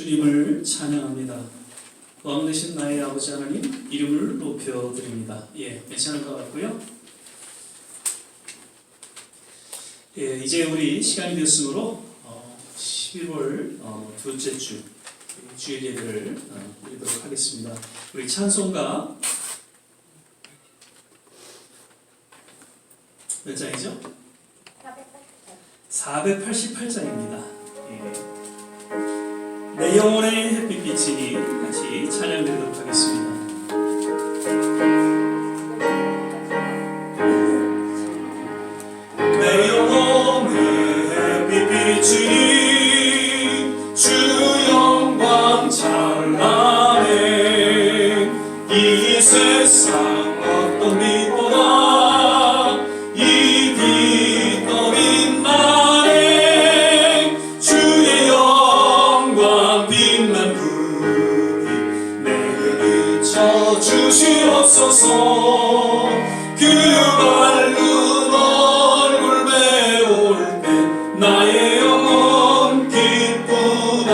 주님을 찬양합니다. 왕 되신 나의 아버지 하나님 이름을 높여드립니다. 괜찮을 것 같고요. 이제 우리 시간이 됐으므로 11월 둘째 주 주일 예배를 드리도록 하겠습니다. 우리 찬송가 몇 장이죠? 488장입니다. 내 영혼의 햇빛 비치니 같이 찬양드리도록 하겠습니다. 내 영혼의 햇빛 비치니 주 영광 찬란해. 이 세상 어떤 빛보다 이 빛 더 빛나네. 주의 영광 빛난 불이 내게 비춰주시옵소서. 그 밝은 얼굴 배울 때 나의 영혼 기쁘다.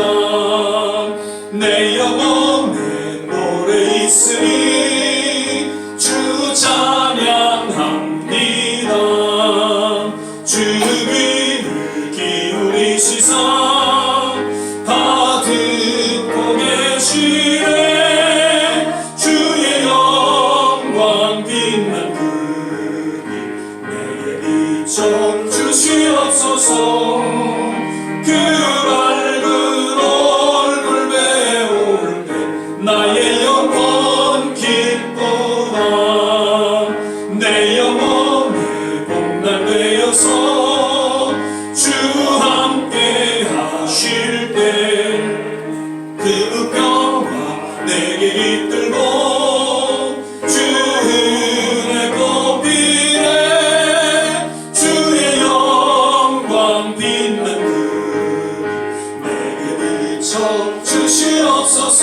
내 영혼에 노래 있으니 주 찬양합니다. 주 귀를 기울이시사 다 듣고 계시네. 주의 영광 빛난 그리 내게 비춰주시옵소서. 그 밝은 얼굴 배울 때 나의 영혼 기쁘다. 내 영혼의 복날 되어서 주 함께 하실 때 그 평화 내게 깃들고 주 은혜 꽃비네. 주의 영광 빛난 그리 내게 비춰주시옵소서.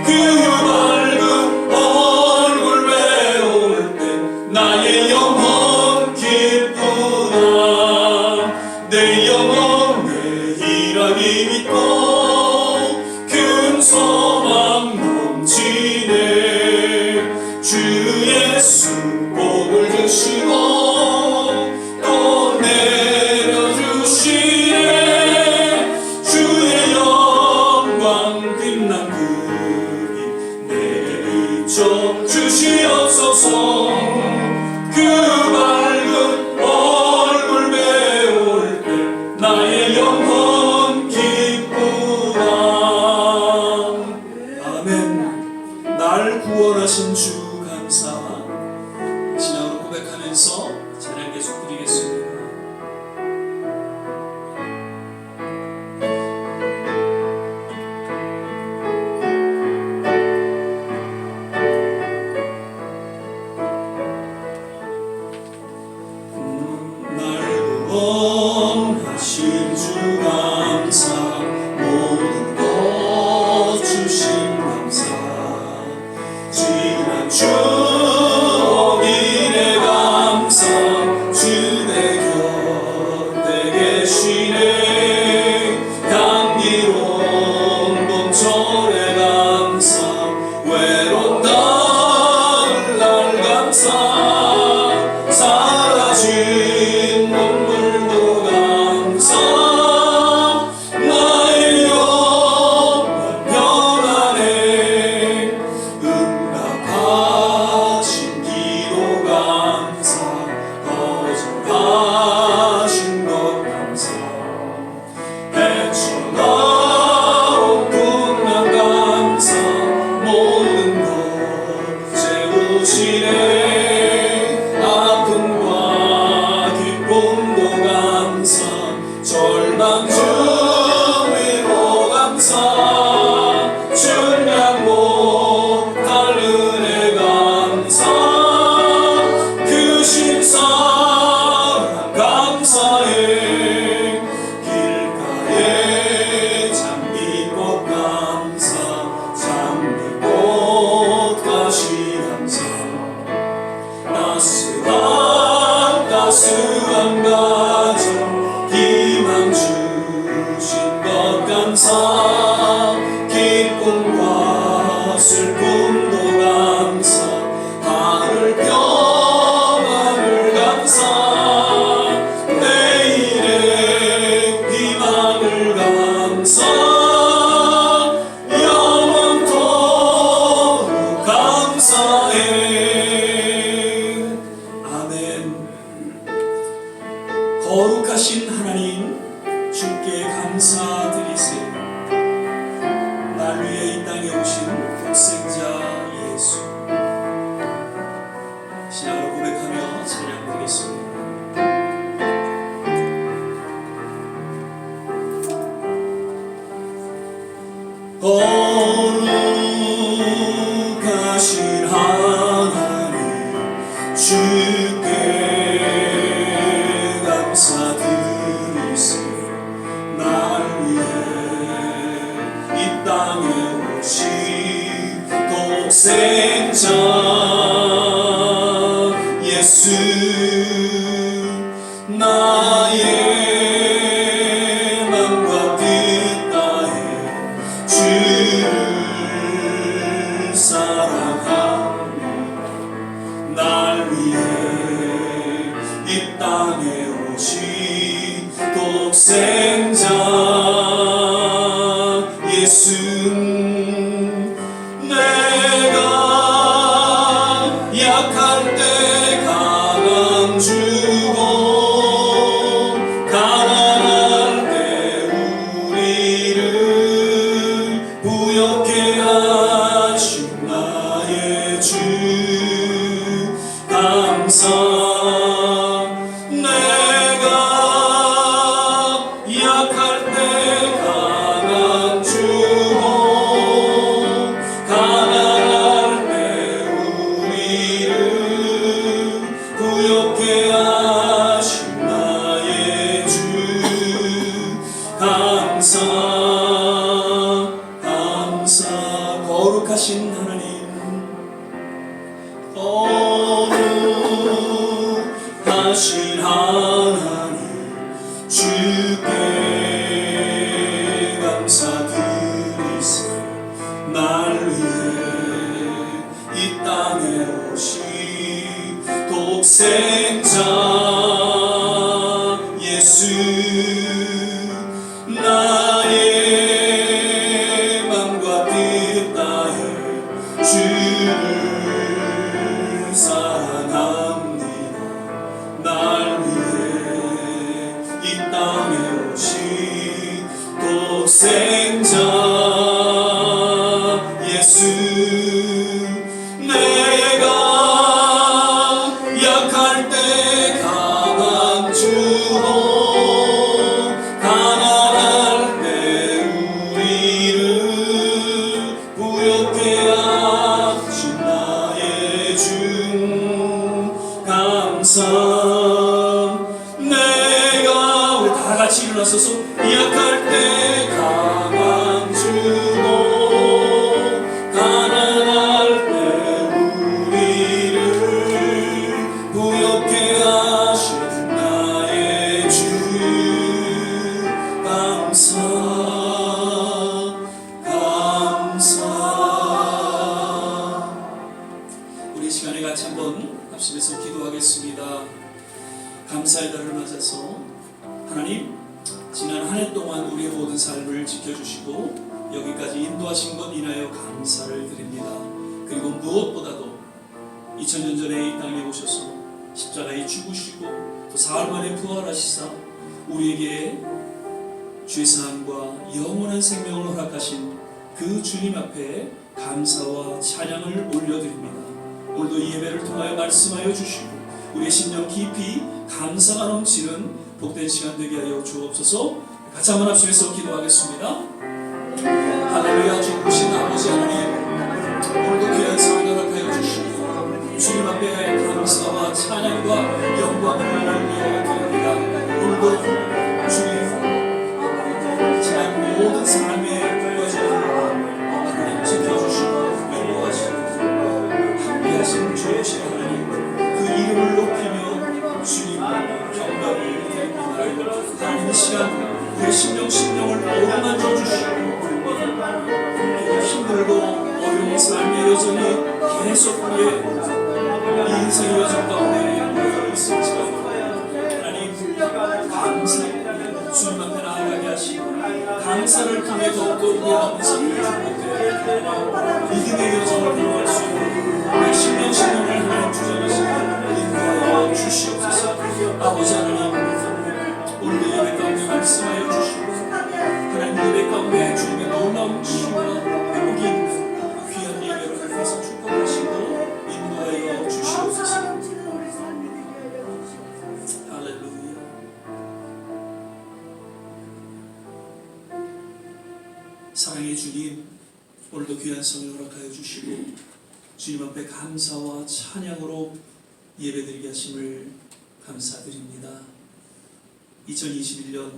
그 밝은 얼굴 배울 때 나의 영혼 기쁘다. 내 영혼에 희락이 있고 큰 소망 넘치네. 주 예수 복을 주시고 또 내려주시네. 주의 영광 빛난 그리 내게 비춰주시옵소서. 그 밝은 얼굴 배울 때 나의 영혼 기쁘다. 아멘. 날 구원하신 주 감사. 신앙으로 고백하면서 영원토록 감사해. 아멘. 거룩하신 하나님, 주께 감사드리세. 날 위해 이 땅에 오신 독생자 예수, 신앙으로 고백하며 찬양드리겠습니다. 거룩하신 하나님, 주께 감사드리세. 날 위해 이 땅에 오신 독생자 예수, 나의 맘과 뜻 다해 주를 사랑하며 날 위해 이 땅에 오신 독생자 예수, 내가 약할 때 강한 주고 가난할 때 우리를 부욕해 하신 나의 주 감사. 내가 약할 때 강한 주고 가난할 때 우리를 부욕해 하신 나의 주 감사. 감사. 거룩하신 하나님, 거룩하신 하나님, 주께 감사드리세. 날 위해 이 땅에 오신 독생자 예수, 나의 맘과 뜻 다해 주를 사랑합니다. 날 위해 이 땅에 오신 독생자 예수, 내가 약할 때 강한 주고 가난할 때 우리를 부욕해 하신 나의 주 감사. 내가 우리 다 같이 일어나서서 약할 때 강한 주고 가난할 때 우리를 부욕해 하신 나의 주 감사. 감사. 우리 시간에 같이 한번 합심해서 기도하겠습니다. 감사의 달을 맞아서 하나님, 지난 한 해 동안 우리의 모든 삶을 지켜주시고 여기까지 인도하신 것 인하여 감사를 드립니다. 그리고 무엇보다도 2000년 전에 이 땅에 오셔서 십자가에 죽으시고 또 사흘 만에 부활하시사 우리에게 죄사함과 영원한 생명을 허락하신 그 주님 앞에 감사와 찬양을 올려드립니다. 오늘도 이 예배를 통하여 말씀하여 주시고 우리의 심령 깊이 감사가 넘치는 복된 시간 되게 하여 주옵소서. 같이 한번 합심해서 기도하겠습니다. 할렐루야. 주신 아버지 하나님, 오늘도 귀한 성을 허락하여 주시고 주님 앞에 감사와 찬양과 영광을 올려드립니다. 오늘도 주님 지난 모든 삶의 여정을 하나님 지켜주시고 인도하시고 함께하신 주신 하나님, 그 이름을 높이며 주님 경배를 드립니다. 하나님 이 시간 우리의 심령을 어루만져 주시고 힘들고 어려운 삶의 여정이 계속 우리의 인생의 여정 가운데 놓여 있을지라도 하나님 감사합니다. 주님 앞에 나아가게 하시고 감사 역사를 통해 더욱더 우리 아버지 믿음의 여정을 걸어갈 수 있는 우리 신령을 하나님 주장하시고 인도하여 주시옵소서. 아버지 하나님, 오늘도 예배 가운데 말씀하여 주시고 하나님 예배 가운데 주님의 놀라운 치유와 회복이 있는 귀한 예배를 통해서 축복하시고 인도하여 주시옵소서. 할렐루야. 사랑의 주님, 오늘도 귀한 성을 허락하여 주시고 주님 앞에 감사와 찬양으로 예배드리게 하심을 감사드립니다. 2021년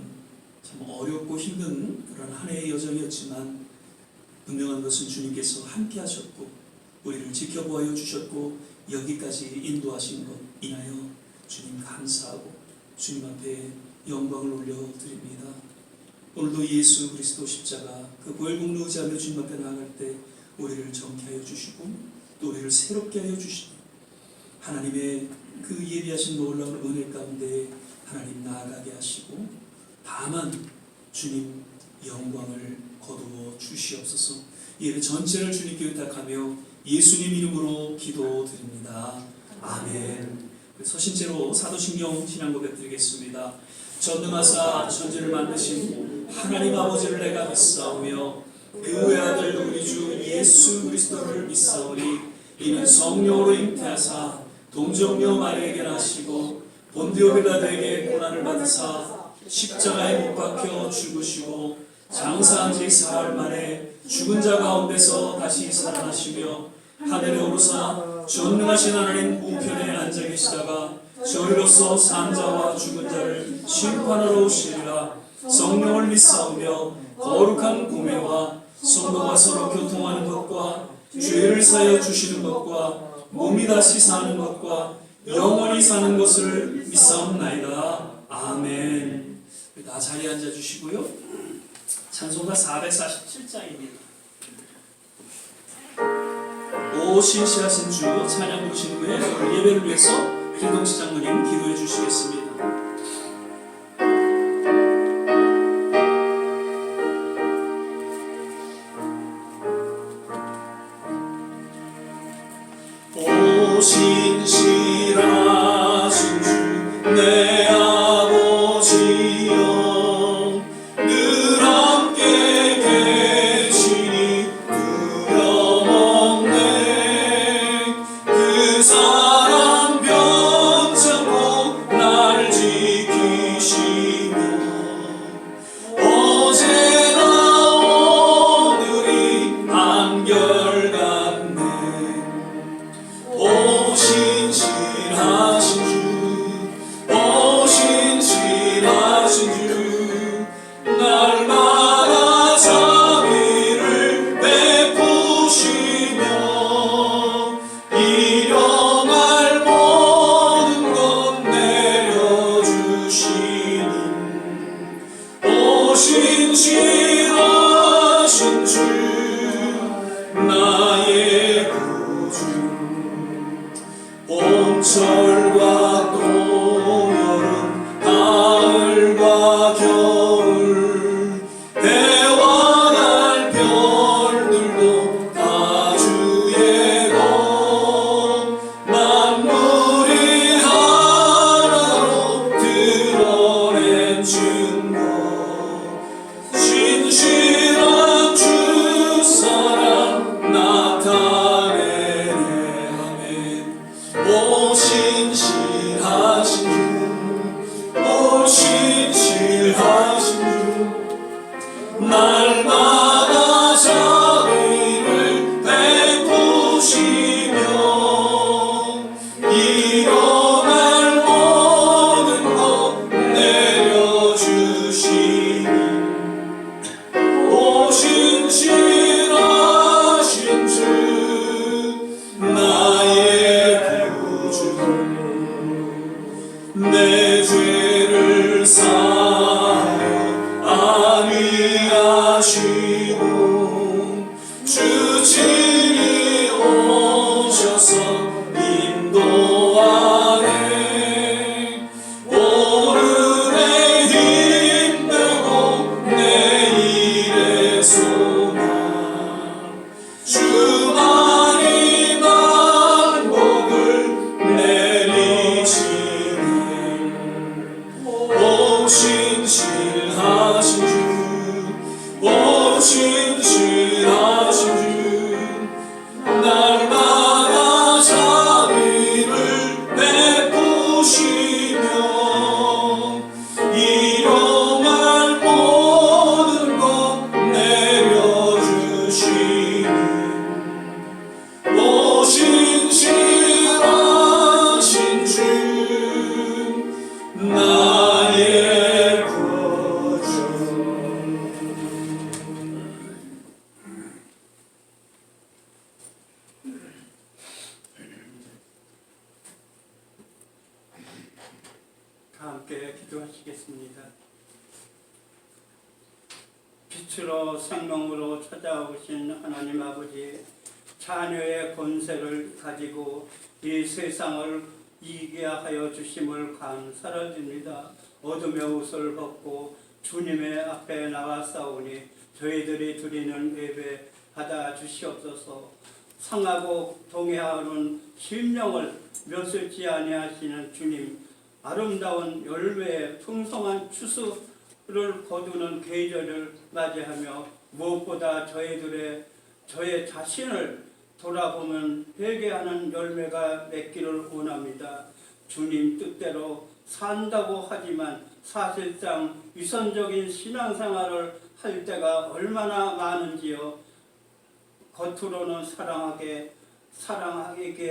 참 어렵고 힘든 그런 한 해의 여정이었지만 분명한 것은 주님께서 함께 하셨고 우리를 지켜보아 주셨고 여기까지 인도하신 것 인하여 주님 감사하고 주님 앞에 영광을 올려드립니다. 오늘도 예수 그리스도 십자가 그 보혈공로 의지하며 주님 앞에 나아갈 때 우리를 정케하여 주시고 또 우리를 새롭게 하여 주시고 하나님의 그 예비하신 놀라운 은혜 가운데 하나님 나아가게 하시고 다만 주님 영광을 거두어 주시옵소서. 예배 전체를 주님께 의탁하며 예수님 이름으로 기도드립니다. 아멘. 서신제로 사도신경 신앙 고백 드리겠습니다. 전능하사 천지를 만드신 하나님 아버지를 내가 믿사오며 그 외아들 우리 주 예수 그리스도를 믿사오니 이는 성령으로 잉태하사 동정녀 마리아에게 나시고 본디오 빌라도에게 고난을 받으사 십자가에 못 박혀 죽으시고 장사한 지 사흘 만에 죽은 자 가운데서 다시 살아나시며 하늘에 오르사 전능하신 하나님 우편에 앉아 계시다가 저희로서 산 자와 죽은 자를 심판하러 오시리라. 성령을 믿사오며 거룩한 공회와 성도가 서로 교통하는 것과 죄를 사하여 주시는 것과 몸이 다시 사는 것과 영원히 사는 것을 믿사옵나이다. 아멘. 다 자리에 앉아주시고요. 찬송가 447장입니다. 오 신실하신 주 찬양 부르신 후에 오늘 예배를 위해서 김동시 장로님 기도해 주시겠습니다. 오 신실하신 주 내 아버지여 늘 함께 계시니 두려움없네. 그 사랑 변찮고 날 지키시며 어제나 오늘이 한결같네. 오 신실하신 주, 오 신실하신 주, 날마다 자비를 베푸시며 일용할 모든 것 내려주시니 오 신실하신 주 나의 봄철과冬여름 가을과 겨울 해와 달 별들도 다 주의 것 만물이 하나로 드러낸 증거 신실한 주 사랑 나타내네. 아멘. 오신 소망 주만이 만복을 내리시는 오 신실하신 주 오 신실하신 주 날마다 자비를 베푸시며 일용할 모든 것 내려주시는 오 신실하신 주 나의 구주. 다 함께 기도하시겠습니다. 빛으로 생명으로 찾아오신 하나님 아버지, 자녀의 권세를 가지고 이 세상을 이기게 하여 주심을 감사드립니다. 어둠의 옷을 벗고 주님의 앞에 나와싸우니 저희들이 드리는 예배 받아 주시옵소서. 상하고 동해하는 심령을 멸설지 아니하시는 주님, 아름다운 열매의 풍성한 추수를 거두는 계절을 맞이하며 무엇보다 저의 자신을 돌아보면 회개하는 열매가 맺기를 원합니다. 주님 뜻대로 산다고 하지만 사실상 위선적인 신앙생활을 할 때가 얼마나 많은지요. 겉으로는 사랑하게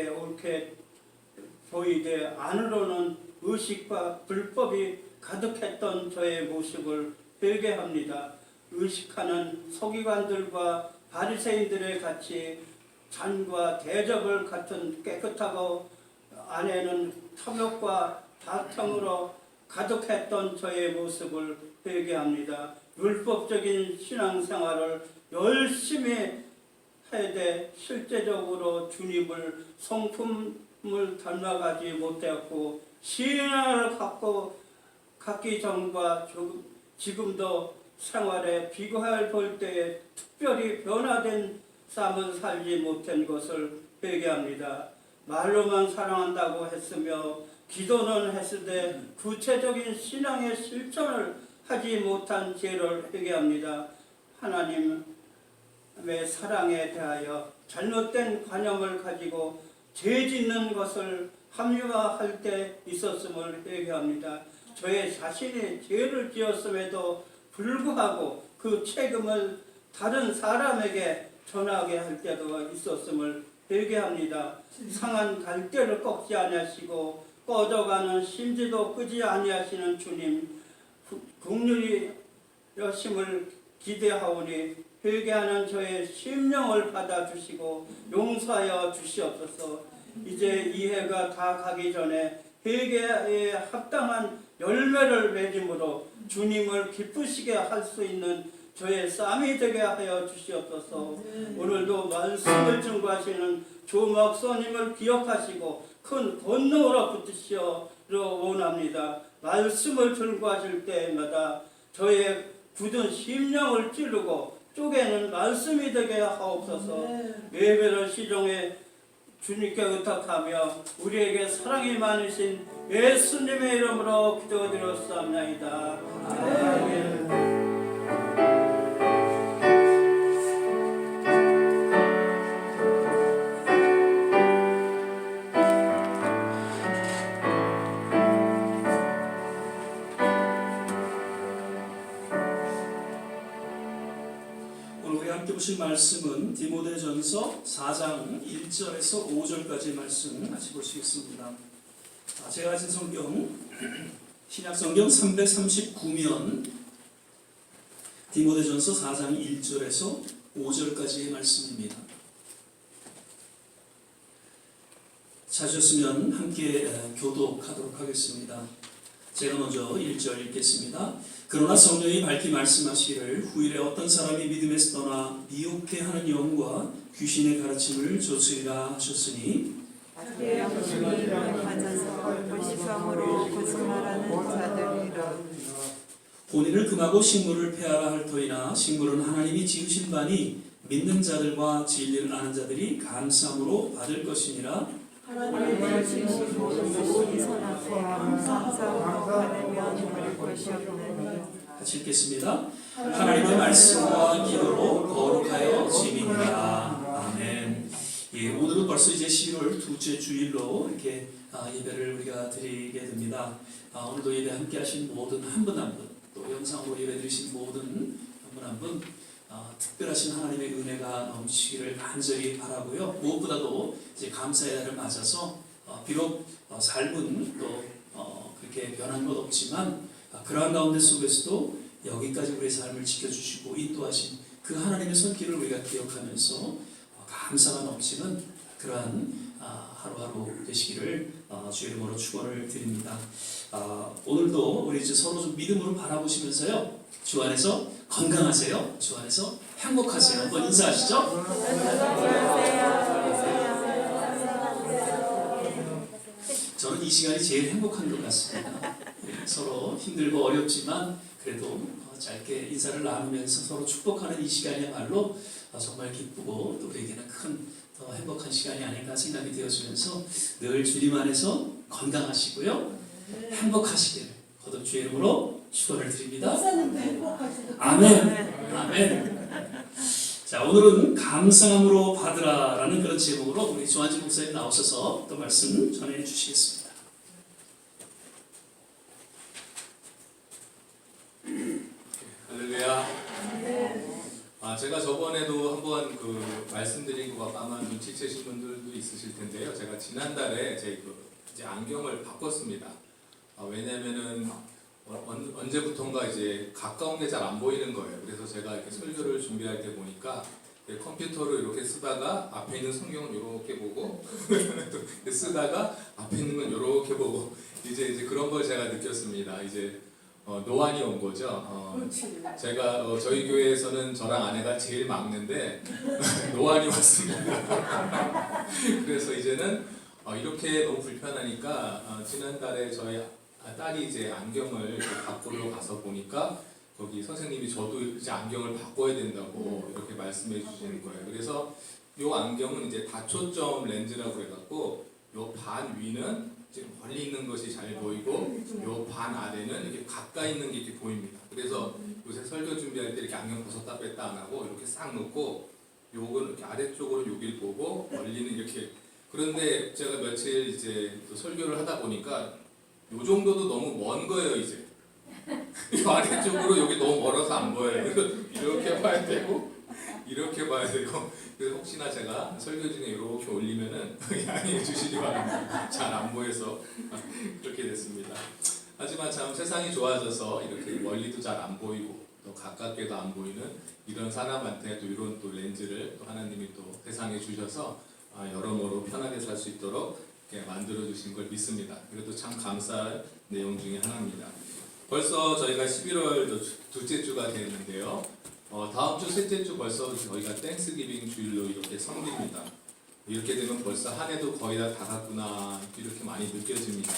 옳게 보이되 안으로는 의식과 불법이 가득했던 저의 모습을 회개합니다. 의식하는 서기관들과 바리새인들의 같이 잔과 대접을 같은 깨끗하고 안에는 탐욕과 다툼으로 가득했던 저의 모습을 회개합니다. 율법적인 신앙생활을 열심히 해야 돼 실제적으로 주님을 성품을 닮아가지 못했고 신앙을 갖기 전과 지금도 생활에 비교할 볼 때에 특별히 변화된 삶을 살지 못한 것을 회개합니다. 말로만 사랑한다고 했으며 기도는 했으되 구체적인 신앙의 실천을 하지 못한 죄를 회개합니다. 하나님의 사랑에 대하여 잘못된 관념을 가지고 죄 짓는 것을 합리화할 때 있었음을 회개합니다. 저의 자신이 죄를 지었음에도 불구하고 그 책임을 다른 사람에게 전하게 할 때도 있었음을 회개합니다. 상한 갈대를 꺾지 아니하시고 꺼져가는 심지도 끄지 아니하시는 주님, 긍휼히 여심을 기대하오니 회개하는 저의 심령을 받아주시고 용서하여 주시옵소서. 이제 이해가 다 가기 전에 회개에 합당한 열매를 맺음으로 주님을 기쁘시게 할 수 있는 저의 쌈이 되게 하여 주시옵소서. 오늘도 말씀을 증거하시는 조 목사님을 기억하시고 큰 권능으로 붙으시어 원합니다. 말씀을 증거하실 때마다 저의 굳은 심령을 찌르고 쪼개는 말씀이 되게 하옵소서. 예배를 시종에 주님께 의탁하며 우리에게 사랑이 많으신 예수님의 이름으로 기도드렸사옵나이다. 아멘. 함께 보실 말씀은 디모데전서 4장 1절에서 5절까지 말씀 같이 보시겠습니다. 제가 가진 성경 신약성경 339면 디모데전서 4장 1절에서 5절까지의 말씀입니다. 찾으셨으면 함께 교독하도록 하겠습니다. 제가 먼저 1절 읽겠습니다. 그러나 성령이 밝히 말씀하시기를 후일에 어떤 사람이 믿음에서 떠나 미혹해 하는 영과 귀신의 가르침을 좇으리라 하셨으니 학교의 양심이 맞아서 불식함으로 거짓말하는 자들이라. 본인을 금하고 식물을 폐하라 할 터이나 식물은 하나님이 지으신 바니 믿는 자들과 진리를 아는 자들이 감사함으로 받을 것이니라. 하나님의 지으신 모든 것이 선하고 항상 받으며 버릴 것이 없느니. 같이 읽겠습니다. 하나님의 말씀과 기도로 거룩하여 지니라. 아멘. 예, 오늘은 벌써 이제 11월 둘째 주일로 이렇게 예배를 우리가 드리게 됩니다. 오늘도 예배 함께 하신 모든 한 분 한 분, 또 영상으로 예배 드리신 모든 한 분 한 분, 특별하신 하나님의 은혜가 넘치기를 간절히 바라고요. 무엇보다도 이제 감사의 날을 맞아서 비록 삶은 또 그렇게 변한 것 없지만 그러한 가운데 속에서도 여기까지 우리의 삶을 지켜주시고 인도하신 그 하나님의 손길을 우리가 기억하면서 감사가 넘치는 그러한 하루하루 되시기를 주의 이름으로 축원을 드립니다. 오늘도 우리 이제 서로 좀 믿음으로 바라보시면서요, 주 안에서 건강하세요, 주 안에서 행복하세요. 한번 인사하시죠. 저는 이 시간이 제일 행복한 것 같습니다. 서로 힘들고 어렵지만 그래도 짧게 인사를 나누면서 서로 축복하는 이 시간이야말로 정말 기쁘고 또 우리에게는 큰 더 행복한 시간이 아닌가 생각이 되어지면서 늘 주님 안에서 건강하시고요, 행복하시기를 거듭 주의 이름으로 축원을 드립니다. 아멘. 아멘. 자, 오늘은 감사함으로 받으라라는 그런 제목으로 우리 조한진 목사님 나오셔서 또 말씀 전해 주시겠습니다. 할렐루야. 제가 저번에도 한번 말씀드린 것 같고 아마 눈치채신 분들도 있으실 텐데요. 제가 지난달에 이제 안경을 바꿨습니다. 왜냐면은 언제부턴가 이제 가까운 게 잘 안 보이는 거예요. 그래서 제가 이렇게 설교를 준비할 때 보니까 컴퓨터로 이렇게 쓰다가 앞에 있는 성경은 이렇게 보고 쓰다가 앞에 있는 건 이렇게 보고 이제 그런 걸 제가 느꼈습니다. 이제 노안이 온 거죠. 제가 저희 교회에서는 저랑 아내가 제일 막내인데 노안이 왔습니다. 그래서 이제는 이렇게 너무 불편하니까 지난달에 저희 딸이 이제 안경을 바꾸러 가서 보니까 거기 선생님이 저도 이제 안경을 바꿔야 된다고 이렇게 말씀해 주시는 거예요. 그래서 이 안경은 이제 다초점 렌즈라고 해갖고 요 반 위는 지금 멀리 있는 것이 잘 보이고 요 반 아래는 이렇게 가까이 있는 게 이렇게 보입니다. 그래서 요새 설교 준비할 때 이렇게 안경 벗었다 뺐다 안 하고 이렇게 싹 놓고 요건 이렇게 아래쪽으로 여길 보고 멀리는 이렇게. 그런데 제가 며칠 이제 또 설교를 하다 보니까 요 정도도 너무 먼 거예요. 이제 이 아래쪽으로 여기 너무 멀어서 안 보여요. 그래서 이렇게 봐야 되고 이렇게 봐야 되고. 그래서 혹시나 제가 설교 중에 이렇게 올리면은 양해해 주시기 바랍니다. 잘 안 보여서 그렇게 됐습니다. 하지만 참 세상이 좋아져서 이렇게 멀리도 잘 안 보이고 또 가깝게도 안 보이는 이런 사람한테 또 이런 또 렌즈를 또 하나님이 또 세상에 주셔서 여러모로 편하게 살 수 있도록 이렇게 만들어 주신 걸 믿습니다. 이것도 참 감사할 내용 중에 하나입니다. 벌써 저희가 11월 둘째 주가 됐는데요. 다음 주 셋째 주 벌써 저희가 땡스기빙 주일로 이렇게 섬깁니다. 이렇게 되면 벌써 한 해도 거의 다 갔구나 이렇게 많이 느껴집니다.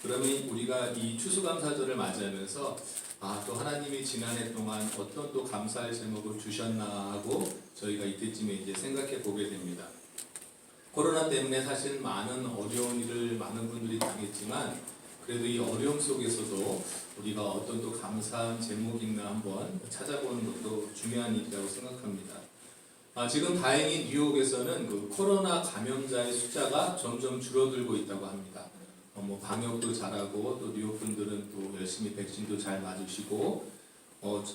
그러면 우리가 이 추수감사절을 맞이하면서 또 하나님이 지난 해 동안 어떤 또 감사할 제목을 주셨나 하고 저희가 이때쯤에 이제 생각해 보게 됩니다. 코로나 때문에 사실 많은 어려운 일을 많은 분들이 당했지만 그래도 이 어려움 속에서도 우리가 어떤 또 감사한 제목이 있나 한번 찾아보는 것도 중요한 일이라고 생각합니다. 지금 다행히 뉴욕에서는 그 코로나 감염자의 숫자가 점점 줄어들고 있다고 합니다. 방역도 잘하고 또 뉴욕 분들은 또 열심히 백신도 잘 맞으시고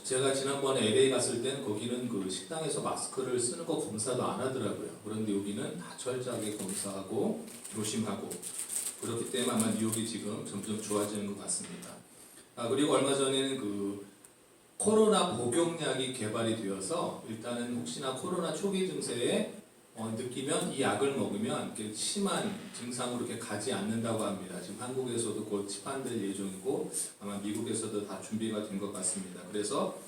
제가 지난번에 LA 갔을 땐 거기는 그 식당에서 마스크를 쓰는 거 검사도 안 하더라고요. 그런데 여기는 다 철저하게 검사하고 조심하고 그렇기 때문에 아마 뉴욕이 지금 점점 좋아지는 것 같습니다. 그리고 얼마 전에는 그 코로나 복용약이 개발이 되어서 일단은 혹시나 코로나 초기 증세에 느끼면 이 약을 먹으면 이렇게 심한 증상으로 이렇게 가지 않는다고 합니다. 지금 한국에서도 곧 시판될 예정이고 아마 미국에서도 다 준비가 된 것 같습니다. 그래서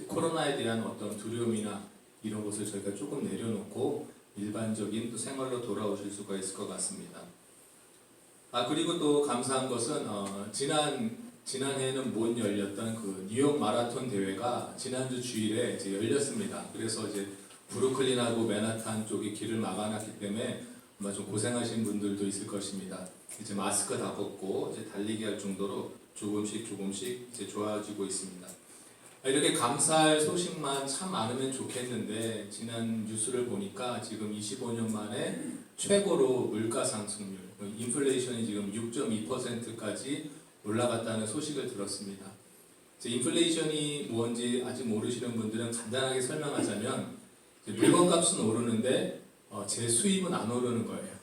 코로나에 대한 어떤 두려움이나 이런 것을 저희가 조금 내려놓고 일반적인 또 생활로 돌아오실 수가 있을 것 같습니다. 그리고 또 감사한 것은 지난 지난해에는 못 열렸던 그 뉴욕 마라톤 대회가 지난주 주일에 이제 열렸습니다. 그래서 이제 브루클린하고 맨하탄 쪽이 길을 막아놨기 때문에 아마 좀 고생하신 분들도 있을 것입니다. 이제 마스크 다 벗고 이제 달리기 할 정도로 조금씩 이제 좋아지고 있습니다. 이렇게 감사할 소식만 참 많으면 좋겠는데 지난 뉴스를 보니까 지금 25년 만에 최고로 물가 상승률, 인플레이션이 지금 6.2%까지 올라갔다는 소식을 들었습니다. 이제 인플레이션이 뭔지 아직 모르시는 분들은 간단하게 설명하자면 물건값은 오르는데 제 수입은 안 오르는 거예요.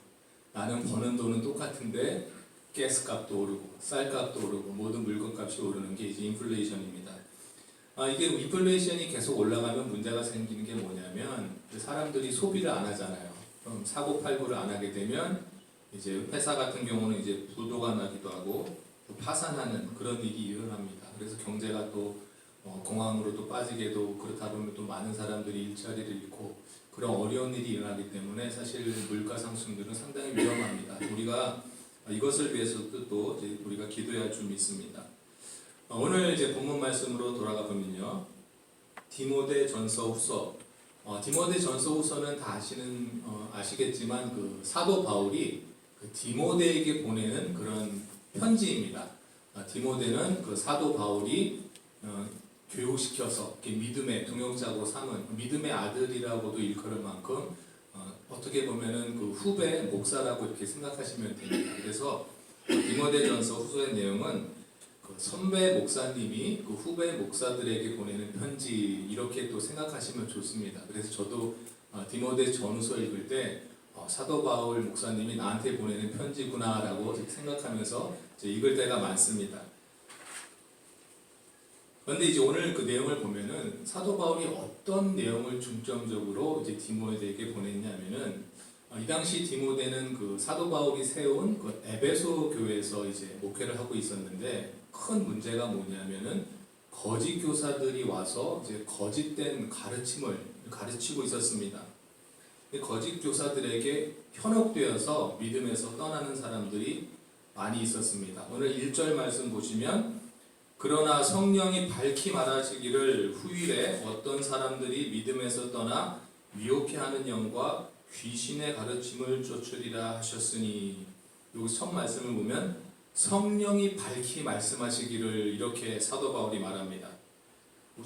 나는 버는 돈은 똑같은데 가스값도 오르고 쌀값도 오르고 모든 물건값이 오르는 게 이제 인플레이션입니다. 이게 인플레이션이 계속 올라가면 문제가 생기는 게 뭐냐면 사람들이 소비를 안 하잖아요. 그럼 사고 팔고를 안 하게 되면 이제 회사 같은 경우는 이제 부도가 나기도 하고 또 파산하는 그런 일이 일어납니다. 그래서 경제가 또 공황으로 또 빠지게도 그렇다 보면 또 많은 사람들이 일자리를 잃고 그런 어려운 일이 일어나기 때문에 사실 물가 상승률은 상당히 위험합니다. 우리가 이것을 위해서도 또 이제 우리가 기도해야 할 점이 있습니다. 오늘 이제 본문 말씀으로 돌아가 보면요, 디모데 전서 후서. 디모데 전서 후서는 다 아시겠지만 그 사도 바울이 그 디모데에게 보내는 그런 편지입니다. 디모데는 그 사도 바울이 교육시켜서 믿음의 동역자로 삼은 믿음의 아들이라고도 일컬을 만큼 어떻게 보면은 그 후배 목사라고 이렇게 생각하시면 됩니다. 그래서 디모데전서 후서의 내용은 그 선배 목사님이 그 후배 목사들에게 보내는 편지 이렇게 또 생각하시면 좋습니다. 그래서 저도 디모데 전후서 읽을 때 사도 바울 목사님이 나한테 보내는 편지구나라고 생각하면서 이제 읽을 때가 많습니다. 그런데 이제 오늘 그 내용을 보면은 사도 바울이 어떤 내용을 중점적으로 이제 디모데에게 보냈냐면은 이 당시 디모데는 그 사도 바울이 세운 그 에베소 교회에서 이제 목회를 하고 있었는데 큰 문제가 뭐냐면은 거짓 교사들이 와서 이제 거짓된 가르침을 가르치고 있었습니다. 거짓 교사들에게 현혹되어서 믿음에서 떠나는 사람들이 많이 있었습니다. 오늘 1절 말씀 보시면 그러나 성령이 밝히 말하시기를 후일에 어떤 사람들이 믿음에서 떠나 미혹해 하는 영과 귀신의 가르침을 쫓으리라 하셨으니, 여기 첫 말씀을 보면 성령이 밝히 말씀하시기를 이렇게 사도 바울이 말합니다.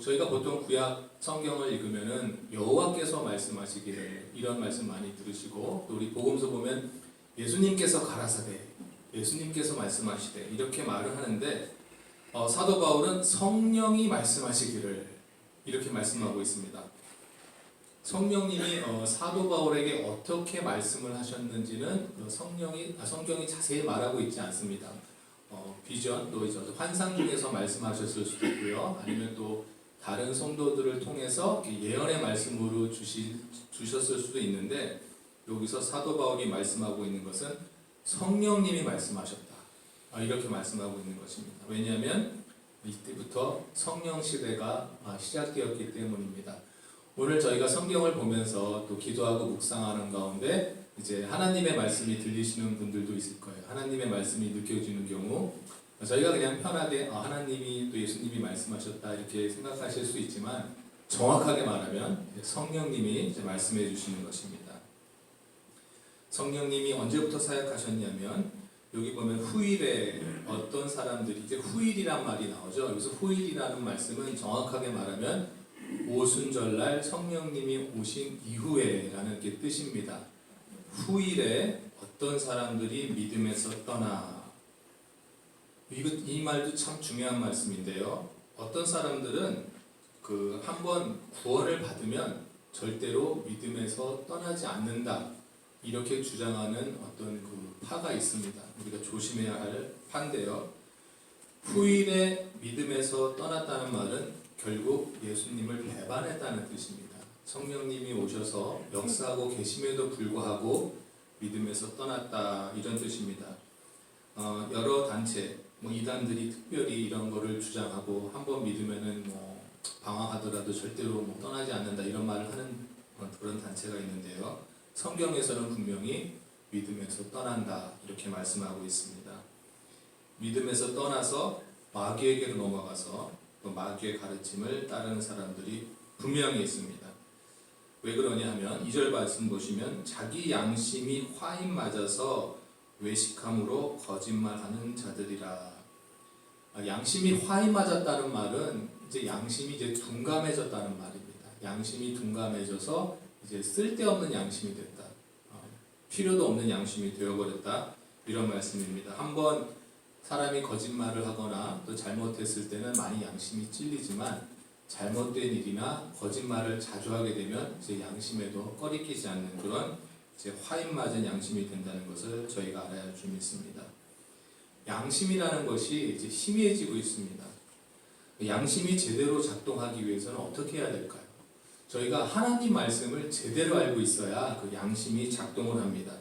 저희가 보통 구약 성경을 읽으면은 여호와께서 말씀하시기를 이런 말씀 많이 들으시고, 또 우리 복음서 보면 예수님께서 가라사대, 예수님께서 말씀하시되 이렇게 말을 하는데 사도 바울은 성령이 말씀하시기를 이렇게 말씀하고 있습니다. 성령님이 사도 바울에게 어떻게 말씀을 하셨는지는 성경이 자세히 말하고 있지 않습니다. 비전 또 이제 환상 중에서 말씀하셨을 수도 있고요. 아니면 또 다른 성도들을 통해서 예언의 말씀으로 주셨을 수도 있는데, 여기서 사도 바울이 말씀하고 있는 것은 성령님이 말씀하셨다, 이렇게 말씀하고 있는 것입니다. 왜냐하면 이때부터 성령 시대가 시작되었기 때문입니다. 오늘 저희가 성경을 보면서 또 기도하고 묵상하는 가운데 이제 하나님의 말씀이 들리시는 분들도 있을 거예요. 하나님의 말씀이 느껴지는 경우 저희가 그냥 편하게 하나님이 또 예수님이 말씀하셨다 이렇게 생각하실 수 있지만, 정확하게 말하면 성령님이 이제 말씀해 주시는 것입니다. 성령님이 언제부터 사역하셨냐면, 여기 보면 후일에 어떤 사람들이, 이제 후일이란 말이 나오죠. 여기서 후일이라는 말씀은 정확하게 말하면 오순절날 성령님이 오신 이후에 라는 게 뜻입니다. 후일에 어떤 사람들이 믿음에서 떠나. 이 말도 참 중요한 말씀인데요. 어떤 사람들은 그 한번 구원을 받으면 절대로 믿음에서 떠나지 않는다, 이렇게 주장하는 어떤 그 파가 있습니다. 우리가 조심해야 할 파인데요. 후일에 믿음에서 떠났다는 말은 결국 예수님을 배반했다는 뜻입니다. 성령님이 오셔서 역사하고 계심에도 불구하고 믿음에서 떠났다, 이런 뜻입니다. 여러 단체, 이단들이 특별히 이런 거를 주장하고 한번 믿으면은 방황하더라도 절대로 떠나지 않는다, 이런 말을 하는 그런 단체가 있는데요. 성경에서는 분명히 믿음에서 떠난다, 이렇게 말씀하고 있습니다. 믿음에서 떠나서 마귀에게로 넘어가서 또 마귀의 가르침을 따르는 사람들이 분명히 있습니다. 왜 그러냐 하면 2절 말씀 보시면 자기 양심이 화인 맞아서 외식함으로 거짓말하는 자들이라. 양심이 화인 맞았다는 말은 이제 양심이 이제 둔감해졌다는 말입니다. 양심이 둔감해져서 이제 쓸데없는 양심이 됐다. 필요도 없는 양심이 되어버렸다. 이런 말씀입니다. 한번 사람이 거짓말을 하거나 또 잘못했을 때는 많이 양심이 찔리지만 잘못된 일이나 거짓말을 자주 하게 되면 이제 양심에도 꺼리끼지 않는 그런 이제 화인 맞은 양심이 된다는 것을 저희가 알아야 좀 있습니다. 양심이라는 것이 이제 희미해지고 있습니다. 양심이 제대로 작동하기 위해서는 어떻게 해야 될까요? 저희가 하나님 말씀을 제대로 알고 있어야 그 양심이 작동을 합니다.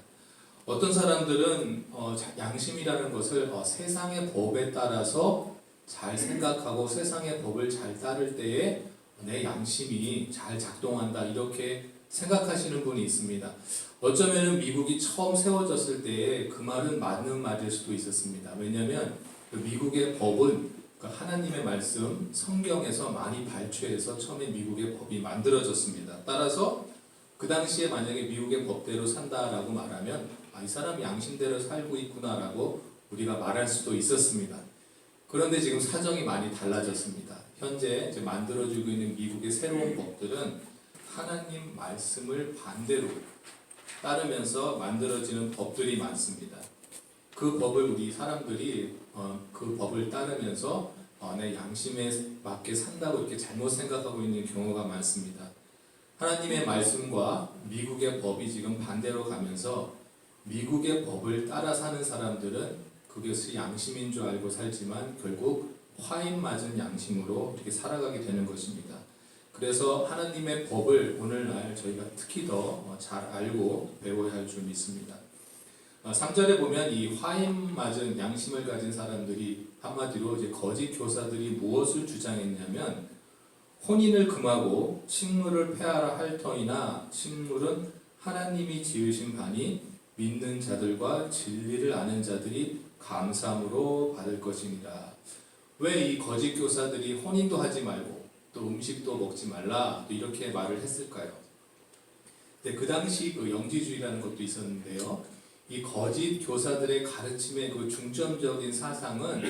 어떤 사람들은 양심이라는 것을 세상의 법에 따라서 잘 생각하고 세상의 법을 잘 따를 때에 내 양심이 잘 작동한다 이렇게 생각하시는 분이 있습니다. 어쩌면 미국이 처음 세워졌을 때에 그 말은 맞는 말일 수도 있었습니다. 왜냐하면 그 미국의 법은 그 하나님의 말씀 성경에서 많이 발췌해서 처음에 미국의 법이 만들어졌습니다. 따라서 그 당시에 만약에 미국의 법대로 산다라고 말하면 이 사람 양심대로 살고 있구나라고 우리가 말할 수도 있었습니다. 그런데 지금 사정이 많이 달라졌습니다. 현재 이제 만들어지고 있는 미국의 새로운 법들은 하나님 말씀을 반대로 따르면서 만들어지는 법들이 많습니다. 그 법을 우리 사람들이 그 법을 따르면서 내 양심에 맞게 산다고 이렇게 잘못 생각하고 있는 경우가 많습니다. 하나님의 말씀과 미국의 법이 지금 반대로 가면서 미국의 법을 따라 사는 사람들은 그것이 양심인 줄 알고 살지만 결국 화인 맞은 양심으로 이렇게 살아가게 되는 것입니다. 그래서 하나님의 법을 오늘날 저희가 특히 더 잘 알고 배워야 할 줄 믿습니다. 3절에 보면 이 화인 맞은 양심을 가진 사람들이 한마디로 이제 거짓 교사들이 무엇을 주장했냐면 혼인을 금하고 식물을 폐하라 할 터이나 식물은 하나님이 지으신 바니 믿는 자들과 진리를 아는 자들이 감사함으로 받을 것이니라. 왜 이 거짓 교사들이 혼인도 하지 말고 또 음식도 먹지 말라 또 이렇게 말을 했을까요? 그 당시 그 영지주의라는 것도 있었는데요. 이 거짓 교사들의 가르침의 그 중점적인 사상은